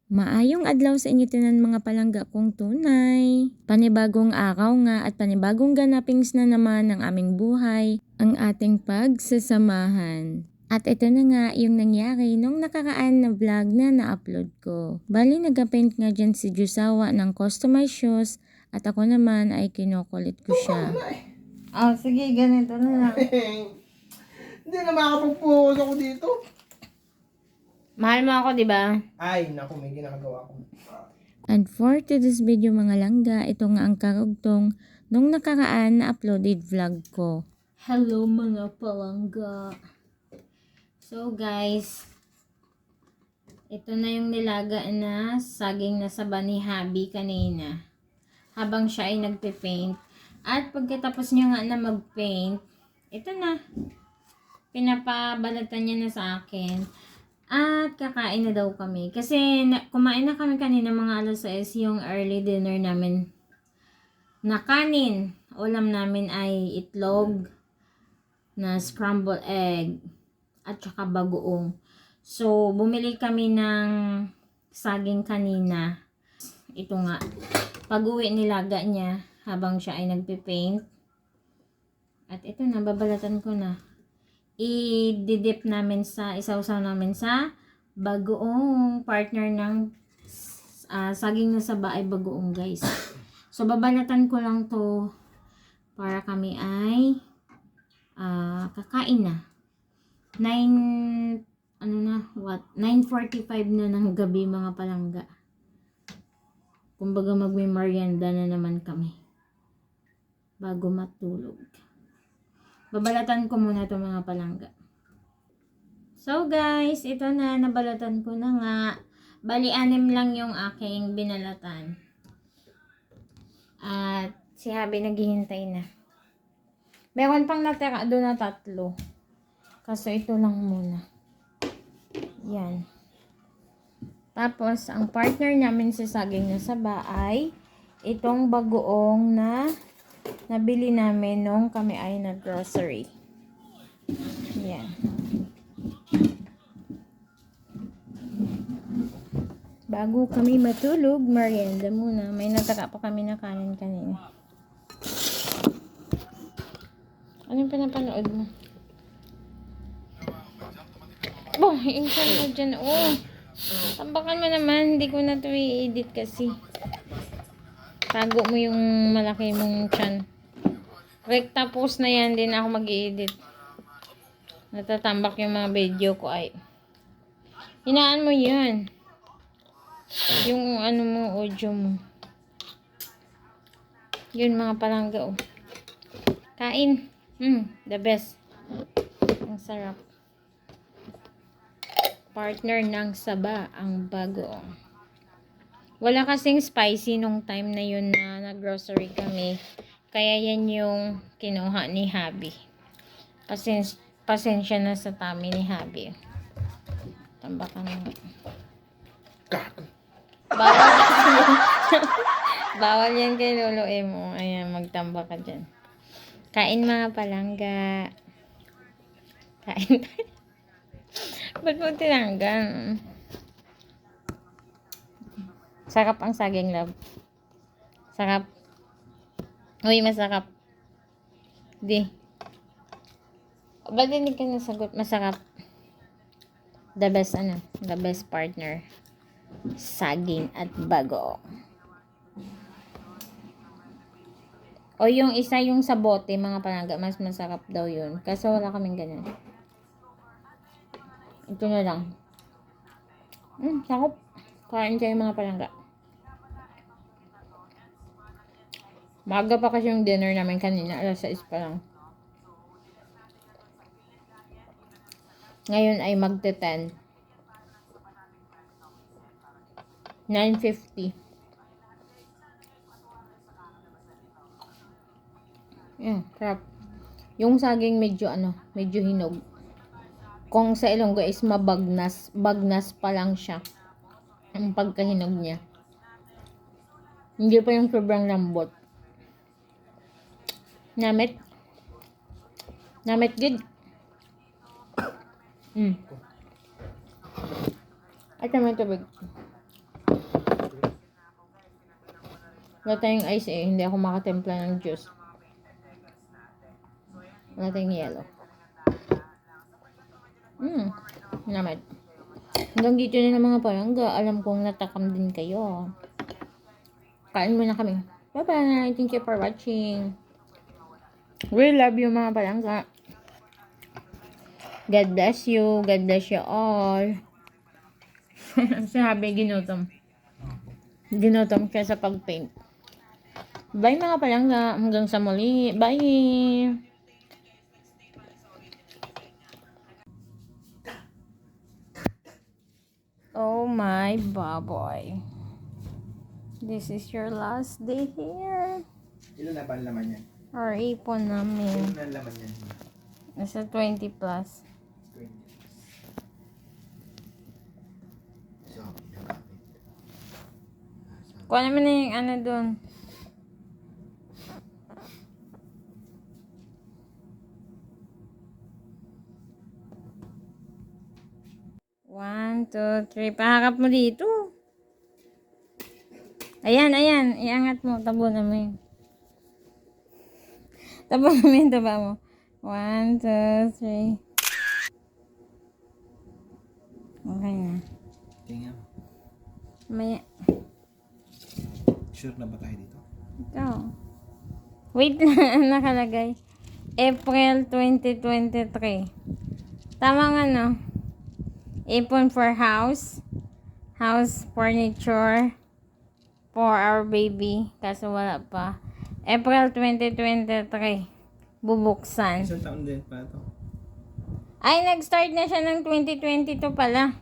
Maayong adlaw sa inyo tanan mga palangga kong tunay. Panibagong araw nga at panibagong ganapings na naman ng aming buhay, ang ating pagsasamahan. At ito na nga yung nangyari nung nakaraan na vlog na na-upload ko. Bali nag-paint nga dyan si Jusawa ng customized shoes at ako naman ay kinukulit ko siya. Sige, ganito na lang. Hindi na makapag-focus ako dito. Mahal mo ako, di ba? Ay, naku, may ginagawa ko. And for today's video mga langga, ito nga ang karugtong nung nakaraan na uploaded vlog ko. Hello mga palangga. So guys, ito na yung nilaga na saging na saba ni Habi kanina. Habang siya ay nagpe-paint. At pagkatapos niya nga na mag-paint, ito na. Pinapabalatan niya na sa akin. At kakain na daw kami. Kasi kumain na kami kanina mga alas 6 yung early dinner namin. Na kanin. Ulam namin ay itlog na scrambled egg at saka bagoong. So, bumili kami ng saging kanina. Ito nga. Pag-uwi nilaga niya habang siya ay nagpipaint. At ito na, babalatan ko na. I-dip namin isawsaw namin sa bagoong partner ng saging na saba ay bagoong guys. So babalatan ko lang to para kami ay kakain na. 9:45 na ng gabi mga palangga. Kumbaga magme-merienda na naman kami bago matulog. Babalatan ko muna ito mga palangga. So guys, ito na, nabalatan ko na nga. Bali, 6 lang yung aking binalatan. At si Habi naghihintay na. Meron pang natira doon na 3. Kaso ito lang muna. Yan. Tapos, ang partner namin sa saging na saba ay itong bagoong na nabili namin nung kami ay nag-grocery. Yan. Bago kami matulog, merienda muna. May nataka pa kami na kanin kanina. Anong pinapanood mo? Boh, insan mo dyan. Oh, tambakan mo naman. Hindi ko na ito i-edit kasi. Tago mo yung malaki mong tiyan. Rekta post na yan, din ako mag-i-edit. Natatambak yung mga video ko ay. Hinaan mo yan. Yung ano mo, audio mo. Yun mga palangga oh. Kain. The best. Ang sarap. Partner ng saba, ang bago. Wala kasing spicy nung time na yun na nag-grocery kami. Kaya yan yung kinuha ni Habi. Pasensya na sa tummy ni Habi. Tambakan mo. Bawal yan kay Lolo Emo. Ayan, magtambak ka dyan. Kain mga palangga. Kain. Ba't mo tinanggan? Sarap ang saging, love. Sarap. Uy, masarap. Di. Ba't hindi ka nasagot? Masarap. The best, the best partner. Saging at bago. O yung isa yung sa bote, mga palangga, mas masarap daw yun. Kaso wala kaming ganun. Ito na lang. Sakop. Kain kayo mga palangga. Maaga pa kasi yung dinner namin kanina. Alas 6 pa lang. Ngayon ay magte-10. 9:50. Sarap. Yung saging medyo medyo hinog. Kung sa Ilonggo is mabagnas, bagnas pa lang siya. Ang pagkahinog niya. Hindi pa yung sobrang lambot. Namit. Namit good. At naman tubig. Wala tayong ice eh. Hindi ako makatimpla ng juice. Wala tayong yellow. Namad. Hanggang dito na ng mga palangga. Alam kong natakam din kayo. Kain muna kami. Bye-bye. Thank you for watching. We love you mga palangga. God bless you. God bless you all. Sabi, ginutom. Ginutom siya sa pag-paint. Bye mga palangga. Hanggang sa muli. Bye. Oh my baboy. This is your last day here. Ilan na ba ang laman yan? Or ipon namin. Ilan na ang laman yan? Nasa 20 plus. 20. So, nagamit. Kuha naman na yung ano dun. One, two, three. Pahakap mo dito. Ayan, ayan. Iangat mo. Tabunan mo yun. Tabunan mo yung taba mo. One, two, three. Okay na. Tingnan mo. Maya. Sure na ba tayo dito? Ikaw. Wait lang. Nakalagay. April 2023. Tama nga no? Ipon for house. House furniture. For our baby. Kaso wala pa. April 2023. Bubuksan. Isang taon din pa ito. Ay, nag-start na siya ng 2022 pala.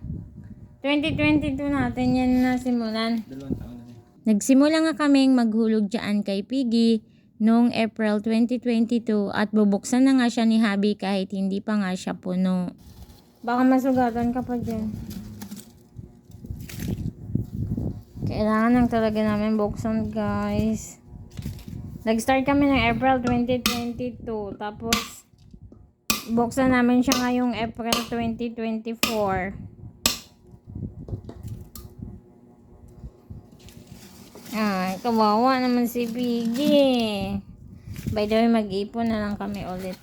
2022 natin yan nasimulan. 2 taon na rin. Nagsimula nga kaming maghulog dyan kay Piggy noong April 2022 at bubuksan na nga siya ni Habi kahit hindi pa nga siya puno. Baka masugatan ka pa dyan. Kailangan lang talaga namin buksan, guys. Nag-start kami ng April 2022. Tapos, buksan namin siya ngayong April 2024. Ay, kawawa naman si Piggy. By the way, mag-ipon na lang kami ulit.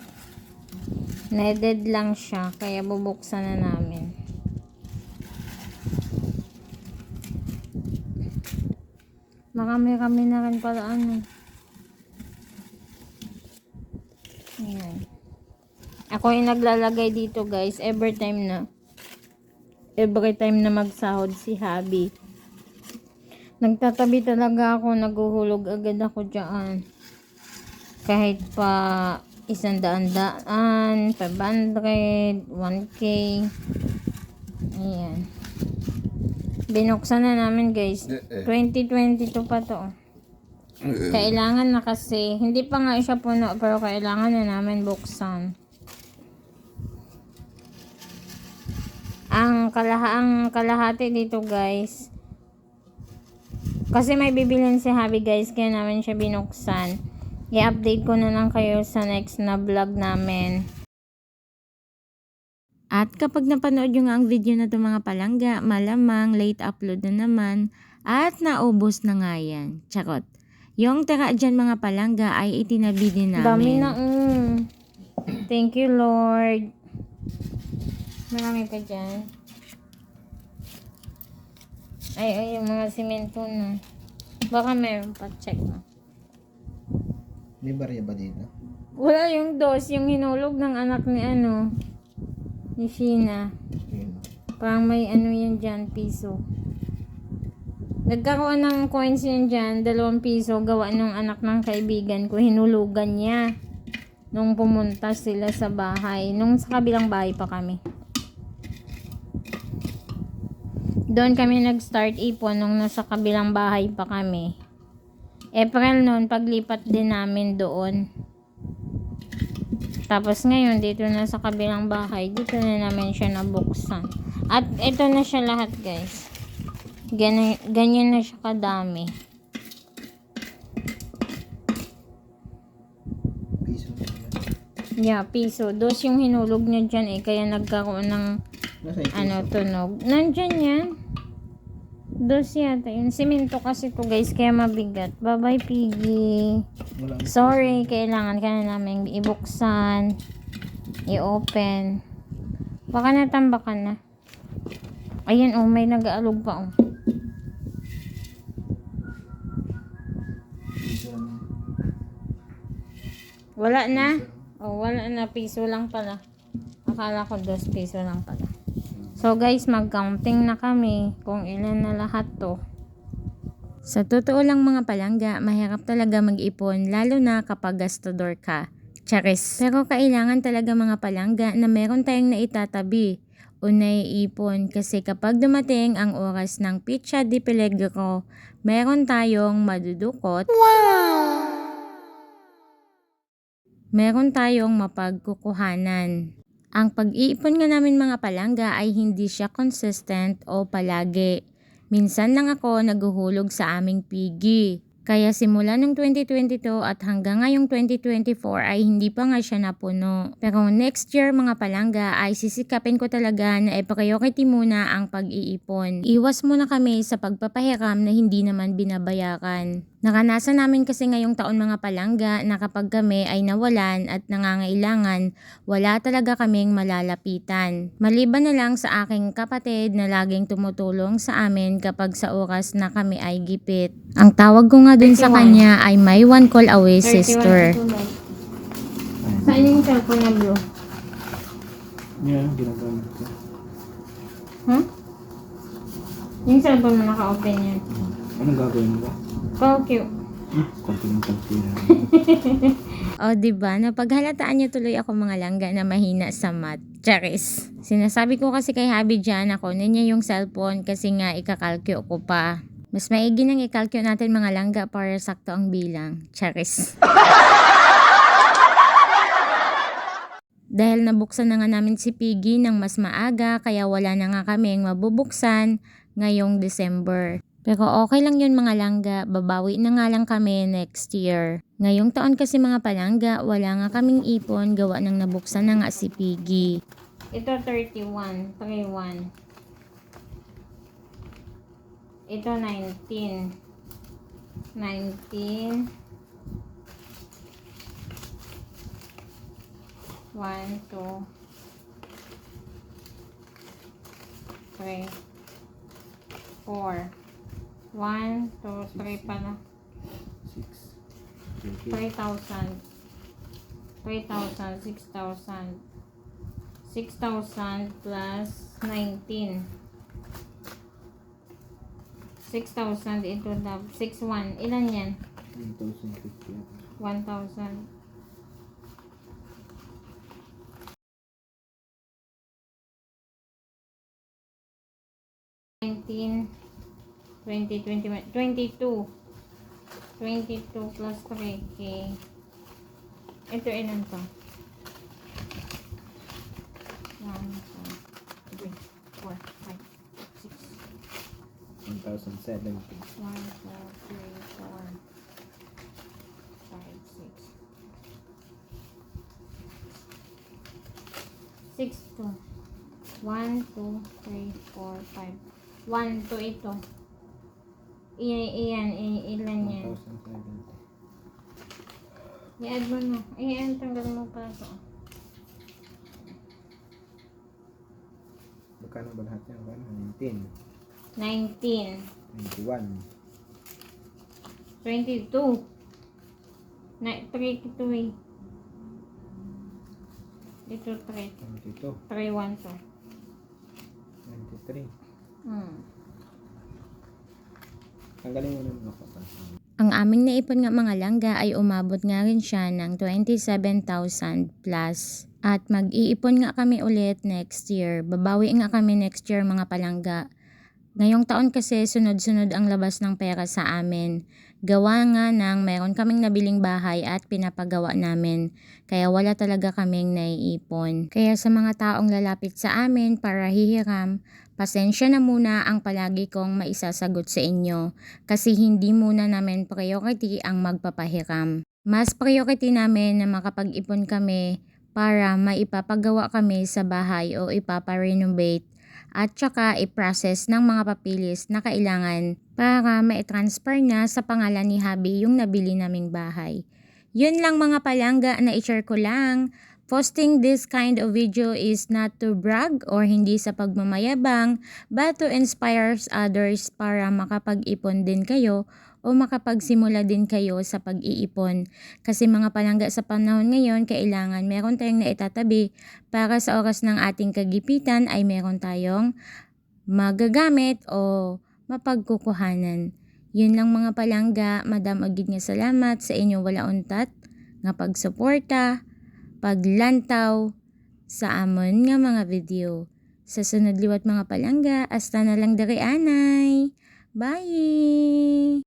Needed lang siya, kaya bubuksan na namin. Marami-rami na rin pala ano. Ayan. Ako yung naglalagay dito, guys, every time na magsahod si Habi. Nagtatabi talaga ako, naguhulog agad ako dyan. Kahit pa 100, 500, 1K. Ayan. Binuksan na namin, guys. 2022 pa to. Kailangan na kasi. Hindi pa nga siya puno, pero kailangan na namin buksan. Ang kalahati dito, guys. Kasi may bibilin si Habi, guys. Kaya namin siya binuksan. I-update ko na lang kayo sa next na vlog namin. At kapag napanood nyo nga ang video na ito mga palangga, malamang late upload na naman at naubos na nga yan. Charot. Yung tira dyan mga palangga ay itinabi din namin. Dami na Thank you, Lord. Marami pa dyan. Ay, yung mga simento na. Baka meron pa. Check mo. May barya ba dito? Wala yung dos, yung hinulog ng anak ni ni Sheena. Ayun. Parang may yan dyan, piso. Nagkaroon ng coins yan dyan, 2 piso, gawa ng anak ng kaibigan ko. Hinulugan niya nung pumunta sila sa bahay. Nung sa kabilang bahay pa kami. Doon kami nag-start ipon nung nasa kabilang bahay pa kami. April noon, paglipat din namin doon. Tapos ngayon, dito na sa kabilang bahay, dito na namin siya nabuksan. At ito na siya lahat, guys. Ganyan na siya kadami. Piso na yan. Yeah, piso. Dos yung hinulog niya dyan kaya nagkaroon ng Nasa yung piso? tunog. Nandyan yan. Dos yata yun. Simento kasi to guys, kaya mabigat. Bye-bye, Piggy. Walang Sorry, kailangan ka na namin ibuksan, i-open. Baka natambakan na. Ayan, oh, may nag-aalog pa, oh. Wala na? Oh, wala na. Piso lang pala. Akala ko 2 piso lang pala. So guys, mag-counting na kami kung ilan na lahat to. Sa totoo lang mga palangga, mahirap talaga mag-ipon lalo na kapag gastador ka. Charis. Pero kailangan talaga mga palangga na meron tayong naitatabi o naiipon kasi kapag dumating ang oras ng Pizza de Peligro, meron tayong madudukot. Meron tayong mapagkukuhanan. Ang pag-iipon nga namin mga palangga ay hindi siya consistent o palagi. Minsan lang ako naguhulog sa aming piggy. Kaya simula ng 2022 at hanggang ngayong 2024 ay hindi pa nga siya napuno. Pero next year mga palangga ay sisikapin ko talaga na i-priority muna ang pag-iipon. Iwas muna kami sa pagpapahiram na hindi naman binabayaran. Naranasan namin kasi ngayong taon mga palangga na kapag kami ay nawalan at nangangailangan, wala talaga kaming malalapitan. Maliban na lang sa aking kapatid na laging tumutulong sa amin kapag sa oras na kami ay gipit. Ang tawag ko nga dun sa kanya ay my one call away sister. Saan yung cellphone niya, Blue? Yeah, ginagamit ko. Huh? Yung cellphone mo naka-open yan. Anong gagawin mo ba? Okay. Konti na. O, diba? Napaghalataan niyo tuloy ako mga langga na mahina sa math. Charis. Sinasabi ko kasi kay Habi dyan ako na niya yung cellphone kasi nga ikakalkyo ko pa. Mas maigi nang ikalkyo natin mga langga para sakto ang bilang. Charis. Dahil nabuksan na nga namin si Piggy ng mas maaga kaya wala na nga kaming mabubuksan ngayong December. Pero okay lang yun mga langga, babawi na nga lang kami next year. Ngayong taon kasi mga palangga, wala nga kaming ipon, gawa ng nabuksan na nga si Piggy. Ito 31, 31. Ito 19. 19. 1, 2, 3, 4. 1, 2, 3 pala. 6. 3,000. 3,000, 6,000. 6,000 plus 19. 6,000 into the 6,1. Ilan yan? 1,050. 1,000. 19, 20, 21, 22. 22 plus 3K. Ito ilan to? 1, 2, 3, 4, 5, 6. 1,070. 1, 2, 3, 4, 5, 6. 6 to 1, 2, 3, 4, 5. 1 to ito. Iyan, ilan yan? 1,070. I-add mo na. Ayan, tanggal mo pa ito. Magkano ba lahat yan? 19. 19. 21. 22. 3 to eh. Ito 3. 22. 3, 1 to. 23. Tanggalin mo na mga kapatid. Ang aming naipon nga mga langga ay umabot nga rin siya ng 27,000 plus. At mag-iipon nga kami ulit next year. Babawi nga kami next year mga palangga. Ngayong taon kasi sunod-sunod ang labas ng pera sa amin. Gawa nga ng meron kaming nabiling bahay at pinapagawa namin. Kaya wala talaga kaming naiipon. Kaya sa mga taong lalapit sa amin para hihiram, pasensya na muna ang palagi kong maisasagot sa inyo. Kasi hindi muna namin priority ang magpapahiram. Mas priority namin na makapag-ipon kami para maipapagawa kami sa bahay o ipaparenovate at saka i-process ng mga papilis na kailangan para ma-transfer na sa pangalan ni Habi yung nabili naming bahay. Yun lang mga palangga na i-share ko lang. Posting this kind of video is not to brag or hindi sa pagmamayabang, but to inspire others para makapag-ipon din kayo o makapagsimula din kayo sa pag-iipon. Kasi mga palangga sa panahon ngayon, kailangan meron tayong naitatabi para sa oras ng ating kagipitan ay meron tayong magagamit o mapagkukuhanan. Yun lang mga palangga, Madam Agid nga salamat sa inyo wala untat nga pagsuporta, paglantaw sa amon nga mga video. Sa sunod liwat mga palangga, hasta na lang dari anay. Bye!